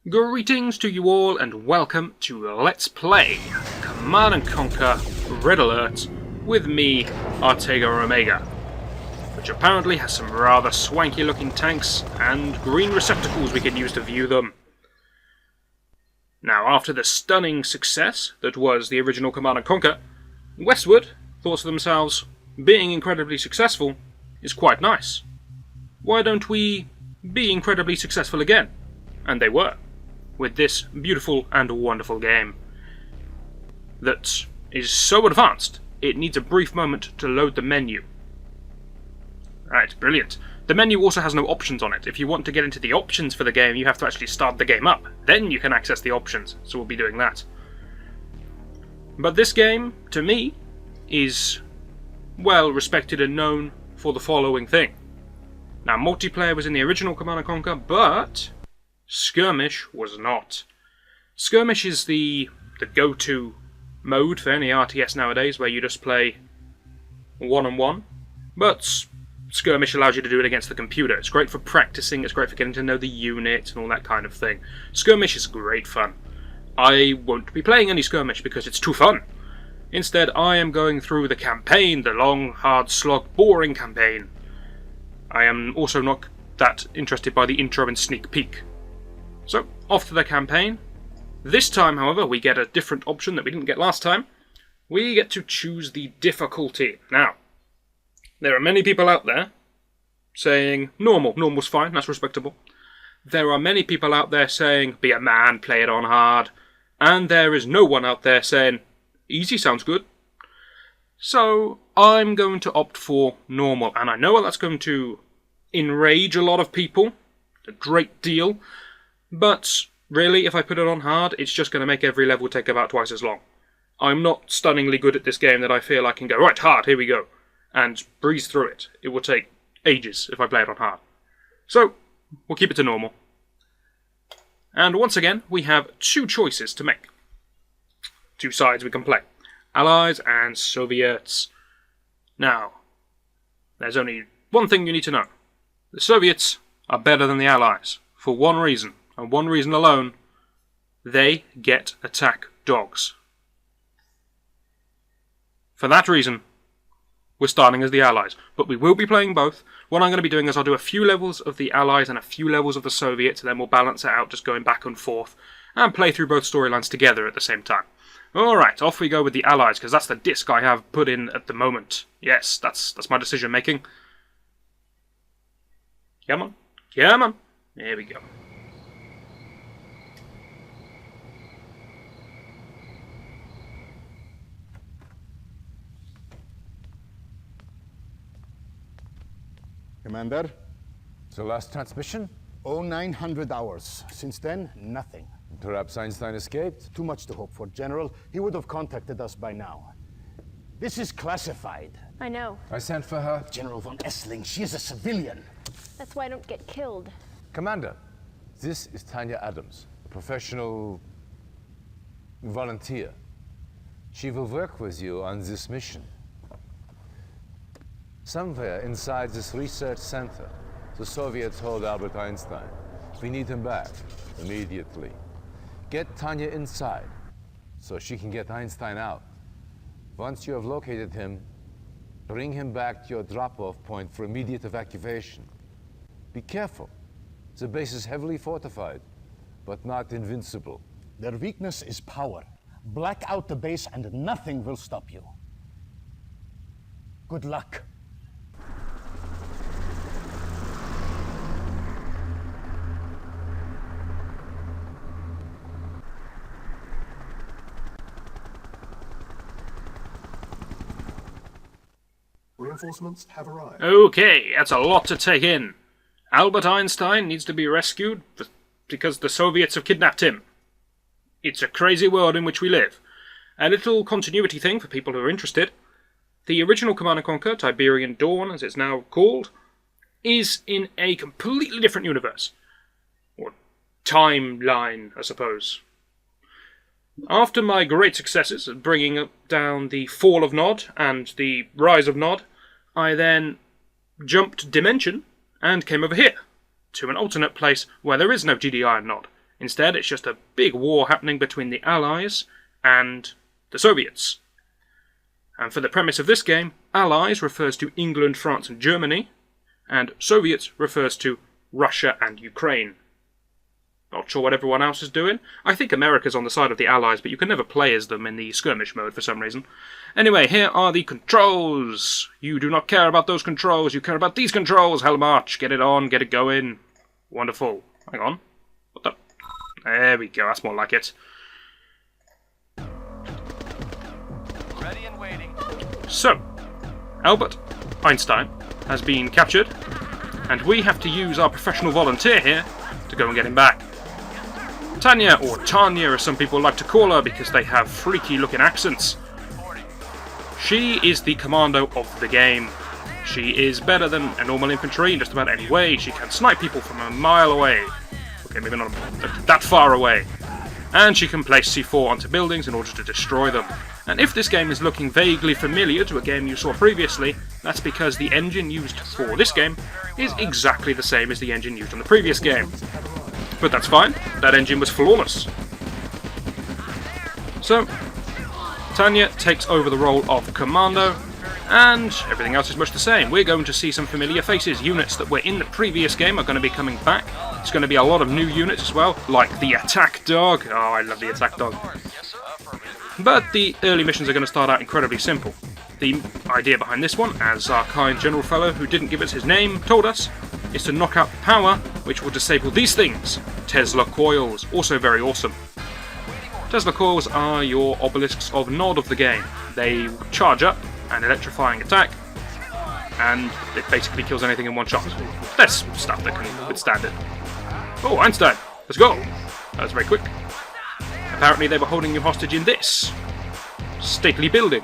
Greetings to you all and welcome to Let's Play Command & Conquer Red Alert with me, Artega Omega, which apparently has some rather swanky looking tanks and green receptacles we can use to view them. Now, after the stunning success that was the original Command & Conquer, Westwood thought to themselves, being incredibly successful is quite nice. Why don't we be incredibly successful again? And they were, with this beautiful and wonderful game that is so advanced it needs a brief moment to load the menu. Right, brilliant. The menu also has no options on it. If you want to get into the options for the game, you have to actually start the game up. Then you can access the options, so we'll be doing that. But this game, to me, is well respected and known for the following thing. Now, multiplayer was in the original Command & Conquer, but skirmish was not. Skirmish is the go-to mode for any RTS nowadays, where you just play one-on-one, but skirmish allows you to do it against the computer. It's great for practicing, it's great for getting to know the unit and all that kind of thing. Skirmish is great fun. I won't be playing any skirmish because it's too fun. Instead, I am going through the campaign, the long, hard slog, boring campaign. I am also not that interested by the intro and sneak peek. So, off to the campaign. This time, however, we get a different option that we didn't get last time. We get to choose the difficulty. Now, there are many people out there saying, normal, normal's fine, that's respectable. There are many people out there saying, be a man, play it on hard. And there is no one out there saying, easy sounds good. So, I'm going to opt for normal, and I know that's going to enrage a lot of people, a great deal. But, really, if I put it on hard, it's just going to make every level take about twice as long. I'm not stunningly good at this game that I feel I can go, right, hard, here we go, and breeze through it. It will take ages if I play it on hard. So, we'll keep it to normal. And once again, we have two choices to make. Two sides we can play. Allies and Soviets. Now, there's only one thing you need to know. The Soviets are better than the Allies, for one reason. And one reason alone, they get attack dogs. For that reason, we're starting as the Allies. But we will be playing both. What I'm going to be doing is I'll do a few levels of the Allies and a few levels of the Soviets, and then we'll balance it out just going back and forth, and play through both storylines together at the same time. Alright, off we go with the Allies, because that's the disc I have put in at the moment. Yes, that's my decision making. Come on, come on. There we go. Commander? The last transmission? 0900 hours. Since then, nothing. Perhaps Einstein escaped? Too much to hope for, General. He would have contacted us by now. This is classified. I know. I sent for her. General von Essling, she is a civilian. That's why I don't get killed. Commander, this is Tanya Adams, a professional volunteer. She will work with you on this mission. Somewhere inside this research center, the Soviets hold Albert Einstein. We need him back, immediately. Get Tanya inside, so she can get Einstein out. Once you have located him, bring him back to your drop-off point for immediate evacuation. Be careful. The base is heavily fortified, but not invincible. Their weakness is power. Black out the base and nothing will stop you. Good luck. Reinforcements have arrived. Okay, that's a lot to take in. Albert Einstein needs to be rescued because the Soviets have kidnapped him. It's a crazy world in which we live. A little continuity thing for people who are interested. The original Command & Conquer, Tiberium Dawn as it's now called, is in a completely different universe. Or timeline, I suppose. After my great successes at bringing down the fall of Nod and the rise of Nod, I then jumped dimension and came over here, to an alternate place where there is no GDI and Nod. Instead, it's just a big war happening between the Allies and the Soviets. And for the premise of this game, Allies refers to England, France and Germany, and Soviets refers to Russia and Ukraine. Not sure what everyone else is doing. I think America's on the side of the Allies, but you can never play as them in the skirmish mode for some reason. Anyway, here are the controls. You do not care about those controls, you care about these controls. Hell March, get it on, get it going. Wonderful. Hang on. What the? There we go, that's more like it. Ready and waiting. So, Albert Einstein has been captured, and we have to use our professional volunteer here to go and get him back. Tanya, or Tanya as some people like to call her because they have freaky looking accents. She is the commando of the game. She is better than a normal infantry in just about any way. She can snipe people from a mile away. Okay, maybe not that far away. And she can place C4 onto buildings in order to destroy them. And if this game is looking vaguely familiar to a game you saw previously, that's because the engine used for this game is exactly the same as the engine used on the previous game. But that's fine, that engine was flawless. So, Tanya takes over the role of commando, and everything else is much the same. We're going to see some familiar faces. Units that were in the previous game are going to be coming back. There's going to be a lot of new units as well, like the attack dog. Oh, I love the attack dog. But the early missions are going to start out incredibly simple. The idea behind this one, as our kind general fellow who didn't give us his name told us, is to knock out the power which will disable these things. Tesla coils, also very awesome. Tesla coils are your obelisks of Nod of the game. They charge up an electrifying attack, and it basically kills anything in one shot. There's stuff that can withstand it. Oh, Einstein, let's go! That was very quick. Apparently they were holding you hostage in this stately building.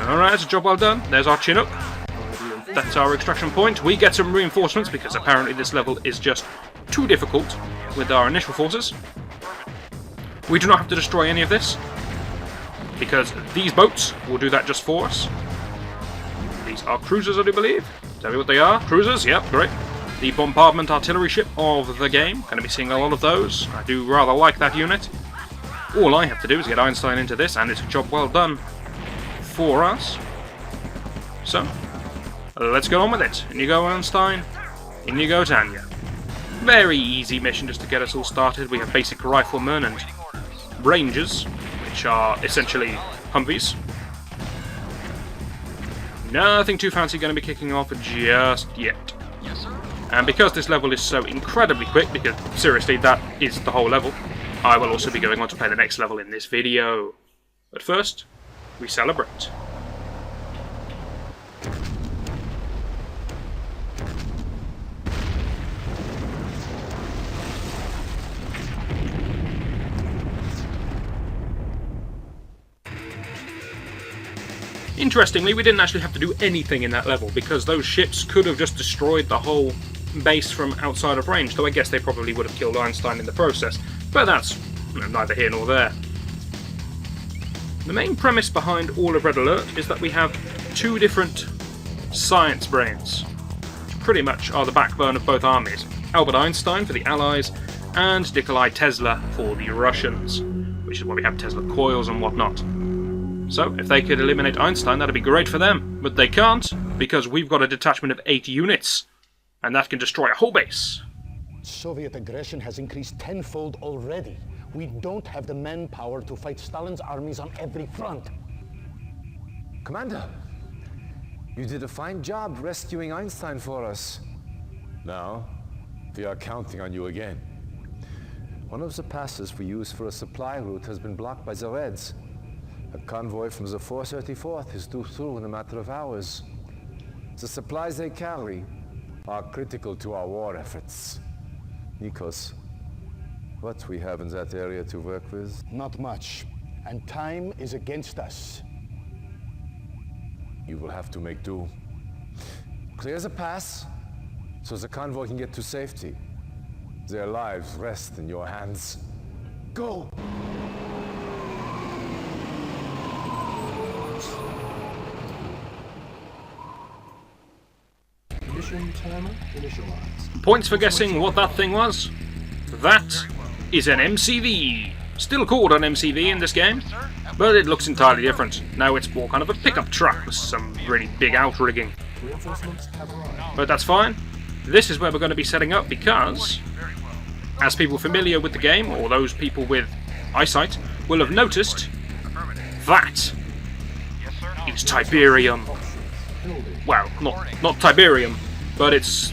Alright, that's a job well done. There's our Chinook. That's our extraction point. We get some reinforcements because apparently this level is just too difficult with our initial forces. We do not have to destroy any of this because these boats will do that just for us. These are cruisers, I do believe. Tell me what they are. Cruisers, yep, great. The bombardment artillery ship of the game. Going to be seeing a lot of those. I do rather like that unit. All I have to do is get Einstein into this, and it's a job well done for us. So, let's get on with it. In you go, Einstein. In you go, Tanya. Very easy mission just to get us all started. We have basic riflemen and rangers, which are essentially Humvees. Nothing too fancy going to be kicking off just yet. And because this level is so incredibly quick, because seriously that is the whole level, I will also be going on to play the next level in this video. But first, we celebrate. Interestingly, we didn't actually have to do anything in that level, because those ships could have just destroyed the whole base from outside of range, though I guess they probably would have killed Einstein in the process, but that's neither here nor there. The main premise behind all of Red Alert is that we have two different science brains, which pretty much are the backbone of both armies. Albert Einstein for the Allies, and Nikolai Tesla for the Russians, which is why we have Tesla coils and whatnot. So, if they could eliminate Einstein, that'd be great for them. But they can't, because we've got a detachment of 8 units. And that can destroy a whole base. Soviet aggression has increased tenfold already. We don't have the manpower to fight Stalin's armies on every front. Commander, you did a fine job rescuing Einstein for us. Now, we are counting on you again. One of the passes we used for a supply route has been blocked by the Reds. A convoy from the 434th is due through in a matter of hours. The supplies they carry are critical to our war efforts. Nikos, what we have in that area to work with? Not much, and time is against us. You will have to make do. Clear the pass, so the convoy can get to safety. Their lives rest in your hands. Go! Mission timer initialized. Points for guessing what that thing was? That is an MCV. Still called an MCV in this game, but it looks entirely different. Now it's more kind of a pickup truck with some really big outrigging. Reinforcements have arrived. But that's fine. This is where we're going to be setting up because, as people familiar with the game, or those people with eyesight, will have noticed, that is Tiberium. Well, not Tiberium, but it's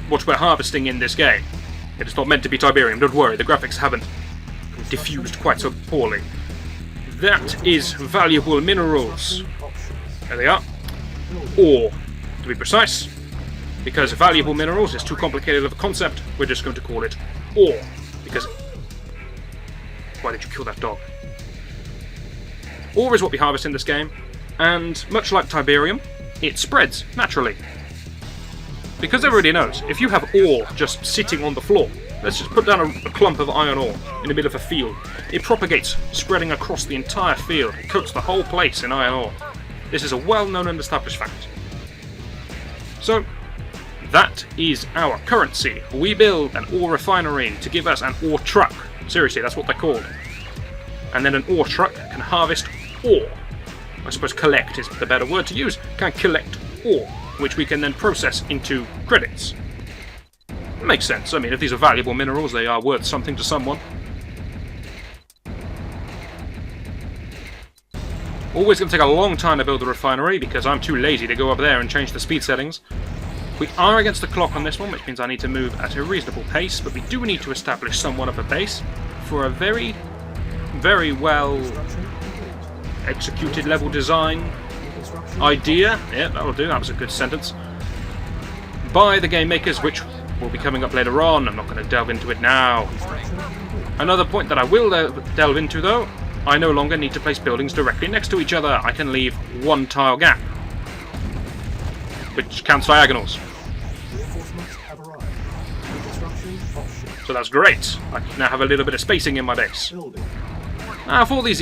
what we're harvesting in this game. It is not meant to be Tiberium, don't worry, the graphics haven't diffused quite so poorly. That is valuable minerals. There they are. Or, to be precise, because valuable minerals is too complicated of a concept, we're just going to call it ore. Because... Why did you kill that dog? Ore is what we harvest in this game, and much like Tiberium, it spreads naturally. Because everybody knows, if you have ore just sitting on the floor, let's just put down a clump of iron ore in the middle of a field, it propagates, spreading across the entire field. It coats the whole place in iron ore. This is a well-known and established fact. So, that is our currency. We build an ore refinery to give us an ore truck. Seriously, that's what they're called. And then an ore truck can harvest ore. I suppose collect is the better word to use. Can collect ore, which we can then process into credits. Makes sense. I mean, if these are valuable minerals, they are worth something to someone. Always going to take a long time to build the refinery because I'm too lazy to go up there and change the speed settings. We are against the clock on this one, which means I need to move at a reasonable pace, but we do need to establish somewhat of a base for a very, very well executed level design idea. Yeah, that'll do. That was a good sentence. By the game makers, which will be coming up later on. I'm not going to delve into it now. Another point that I will delve into, though, I no longer need to place buildings directly next to each other. I can leave one tile gap, which counts diagonals. Reinforcements have arrived. Construction option. So that's great. I now have a little bit of spacing in my base. Building. Now, for these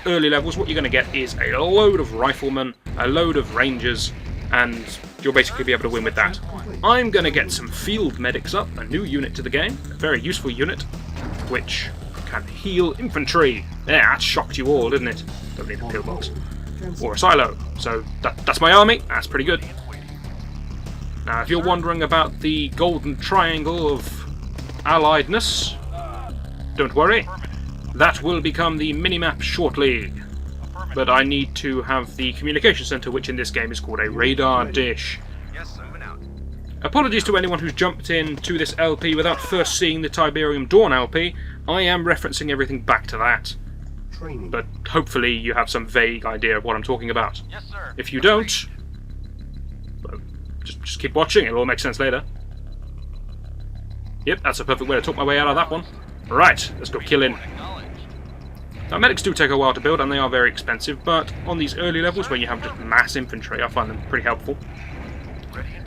early levels, what you're going to get is a load of riflemen, a load of rangers, and you'll basically be able to win with that. I'm going to get some field medics up, a new unit to the game, a very useful unit, which can heal infantry. There, that shocked you all, didn't it? Don't need a pillbox. Or a silo. So that's my army, that's pretty good. Now, if you're wondering about the golden triangle of alliedness, don't worry. That will become the minimap shortly. But I need to have the communication center, which in this game is called a radar dish. Apologies to anyone who's jumped into this LP without first seeing the Tiberium Dawn LP. I am referencing everything back to that. Training. But hopefully you have some vague idea of what I'm talking about. Yes, sir. If you don't, well, just keep watching, it'll all make sense later. Yep, that's a perfect way to talk my way out of that one. Right, let's go kill in. Now, medics do take a while to build, and they are very expensive, but on these early levels where you have just mass infantry, I find them pretty helpful.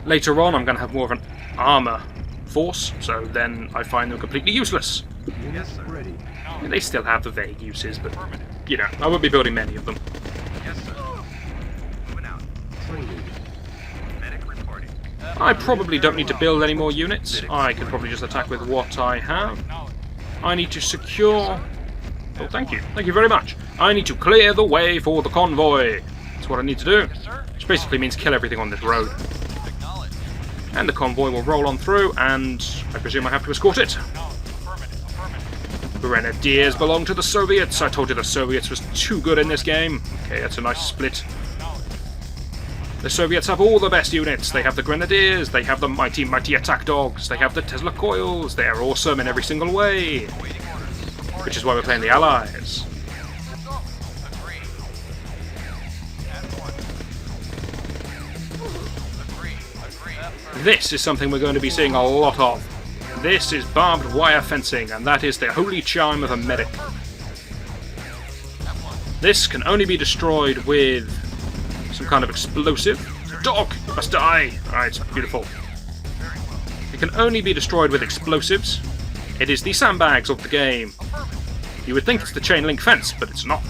Later on, I'm going to have more of an armour force, so then I find them completely useless. Units ready. They still have the vague uses, but, you know, I won't be building many of them. Yes, sir. Moving out. Training. Medic reporting. I probably don't need to build any more units. I can probably just attack with what I have. I need to secure... Oh, thank you. Thank you very much. I need to clear the way for the convoy. That's what I need to do. Which basically means kill everything on this road. Acknowledged. And the convoy will roll on through, and I presume I have to escort it. Grenadiers belong to the Soviets. I told you the Soviets was too good in this game. Okay, that's a nice split. The Soviets have all the best units. They have the Grenadiers, they have the mighty attack dogs, they have the Tesla coils. They are awesome in every single way. Which is why we're playing the Allies. Agree. Agree. This is something we're going to be seeing a lot of. This is barbed wire fencing, and that is the holy charm of a medic. This can only be destroyed with some kind of explosive. Dog! You must die! Alright, beautiful. It can only be destroyed with explosives. It is the sandbags of the game. You would think it's the chain link fence, but it's not.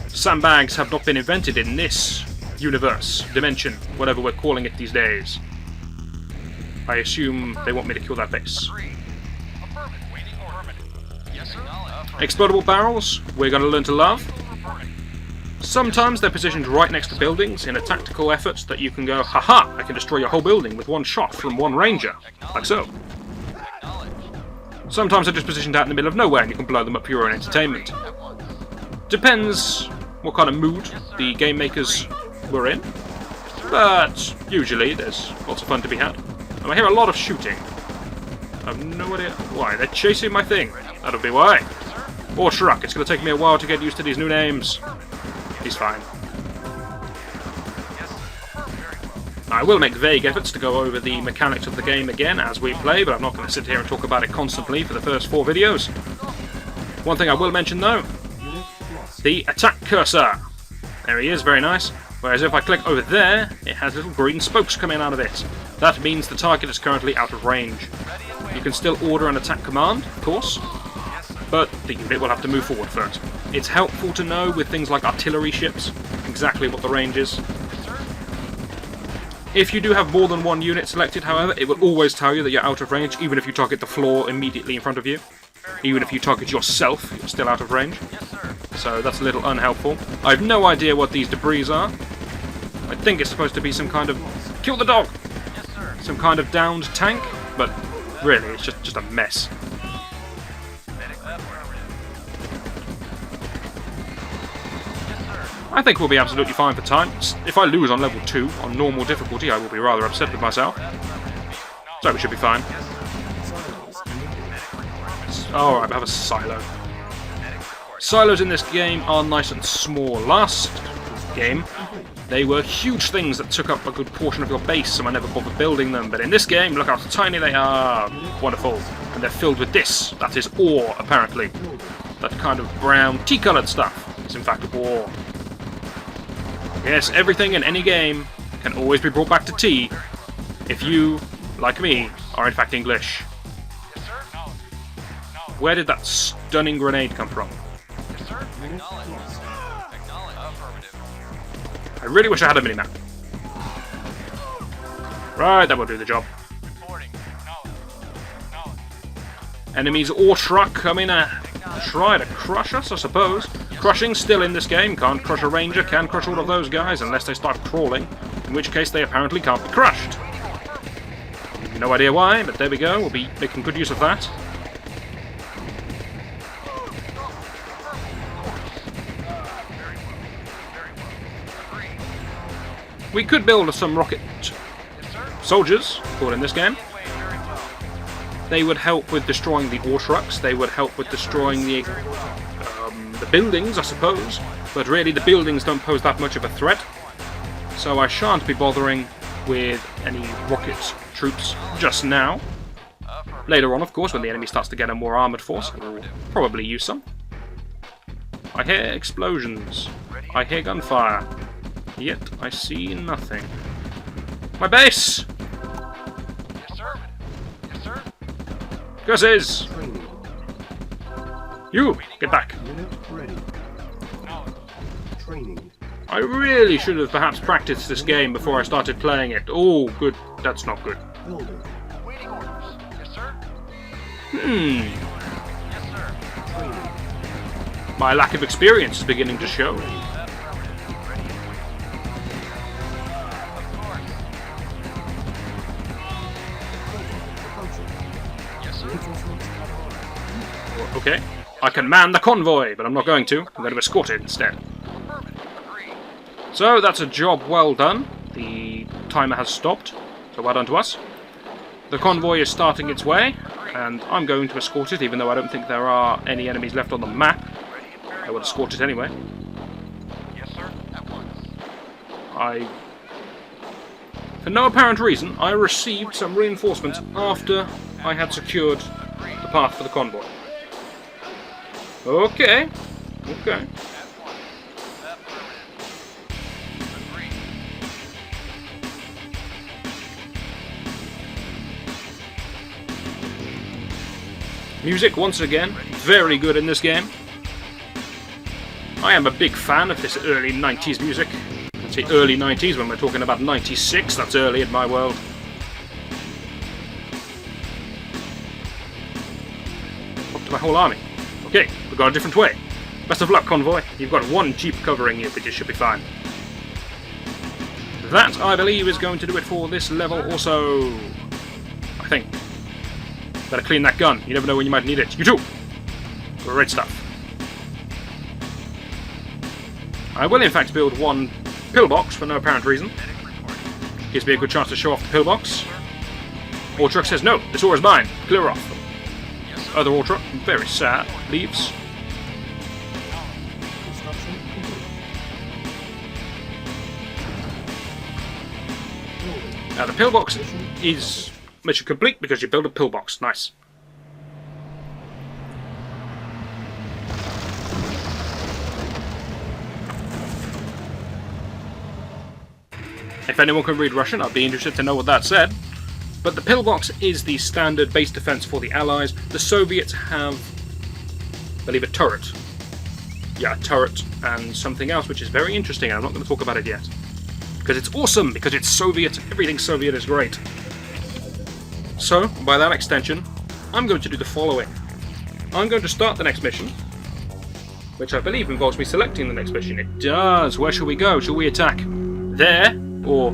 Sandbags have not been invented in this universe, dimension, whatever we're calling it these days. I assume they want me to kill that base. Explodable barrels, we're going to learn to love. Sometimes they're positioned right next to buildings in a tactical effort that you can go, haha, I can destroy your whole building with one shot from one ranger, like so. Sometimes they're just positioned out in the middle of nowhere and you can blow them up for your own entertainment. Depends what kind of mood the game makers were in, but usually there's lots of fun to be had. And I hear a lot of shooting. I have no idea why. They're chasing my thing. That'll be why. Or truck. It's going to take me a while to get used to these new names. He's fine. I will make vague efforts to go over the mechanics of the game again as we play, but I'm not going to sit here and talk about it constantly for the first 4 videos. One thing I will mention though, the attack cursor. There he is, very nice. Whereas if I click over there, it has little green spokes coming out of it. That means the target is currently out of range. You can still order an attack command, of course, but the unit will have to move forward first. It's helpful to know with things like artillery ships exactly what the range is. If you do have more than one unit selected, however, it will always tell you that you're out of range, even if you target the floor immediately in front of you. Even if you target yourself, you're still out of range. So that's a little unhelpful. I have no idea what these debris are. I think it's supposed to be some kind of... Kill the dog! Some kind of downed tank, but really, it's just a mess. I think we'll be absolutely fine for time. If I lose on level 2, on normal difficulty, I will be rather upset with myself. So we should be fine. Oh, I have a silo. Silos in this game are nice and small. Last game, they were huge things that took up a good portion of your base, so I never bothered building them. But in this game, look how tiny they are. Wonderful. And they're filled with this. That is ore, apparently. That kind of brown, tea-coloured stuff is in fact ore. Yes, everything in any game can always be brought back to tea if you, like me, are in fact English. Where did that stunning grenade come from? I really wish I had a minimap. Right, that will do the job. Enemies or truck coming to try to crush us, I suppose. Crushing's still in this game. Can't crush a ranger, can crush all of those guys unless they start crawling, in which case they apparently can't be crushed. No idea why, but there we go. We'll be making good use of that. We could build some rocket soldiers, called in this game. They would help with destroying the ore trucks. They would help with destroying the buildings, I suppose. But really, the buildings don't pose that much of a threat. So I shan't be bothering with any rocket troops just now. Later on, of course, when the enemy starts to get a more armoured force, I will probably use some. I hear explosions. I hear gunfire. Yet I see nothing. My base! Yes, sir. Yes, sir. Curses! Training. You! Get back! Unit ready. Training. I really should have perhaps practiced this game before I started playing it. Oh, good. That's not good. Building. Waiting orders. Yes, sir. Hmm. Yes, sir. Training. My lack of experience is beginning to show. Okay. I can man the convoy, but I'm not going to. I'm going to escort it instead. So that's a job well done. The timer has stopped, so well done to us. The convoy is starting its way, and I'm going to escort it, even though I don't think there are any enemies left on the map. I would escort it anyway. Yes, sir. At once. For no apparent reason, I received some reinforcements after I had secured the path for the convoy. Okay. Okay. Music, once again, very good in this game. I am a big fan of this early 90s music. I say early 90s when we're talking about 96, that's early in my world. to my whole army. Okay, we've got a different way. Best of luck, convoy. You've got one jeep covering you, but you should be fine. That, I believe, is going to do it for this level also. I think. Better clean that gun. You never know when you might need it. You too! Great stuff. I will, in fact, build one pillbox for no apparent reason. Gives me a good chance to show off the pillbox. Ortruck says, no, this ore is mine. Clear off. Other Ortruck, very sad, leaves. Construction complete. Building. Now the pillbox is mission complete because you build a pillbox. Nice. If anyone can read Russian, I'd be interested to know what that said. But the pillbox is the standard base defense for the Allies. The Soviets have, I believe, a turret. Yeah, a turret and something else, which is very interesting, and I'm not going to talk about it yet. Because it's awesome, because it's Soviet, everything Soviet is great. So, by that extension, I'm going to do the following. I'm going to start the next mission, which I believe involves me selecting the next mission. It does. Where shall we go? Shall we attack there or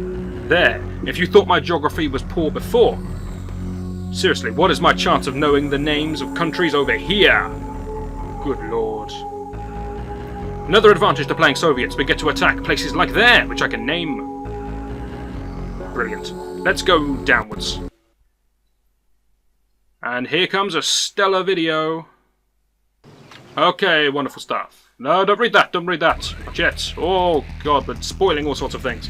there? If you thought my geography was poor before, seriously, what is my chance of knowing the names of countries over here? Good lord. Another advantage to playing Soviets, we get to attack places like there, which I can name. Brilliant. Let's go downwards. And here comes a stellar video. Okay, wonderful stuff. No, don't read that, don't read that. Not yet. Oh god, but spoiling all sorts of things.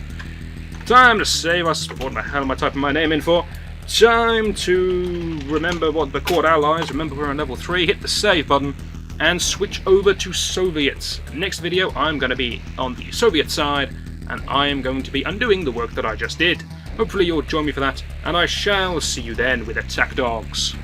Time to save us. What the hell am I typing my name in for? Time to remember what the Court Allies. Remember we're on level 3. Hit the save button and switch over to Soviets. Next video, I'm going to be on the Soviet side, and I am going to be undoing the work that I just did. Hopefully you'll join me for that, and I shall see you then with Attack Dogs.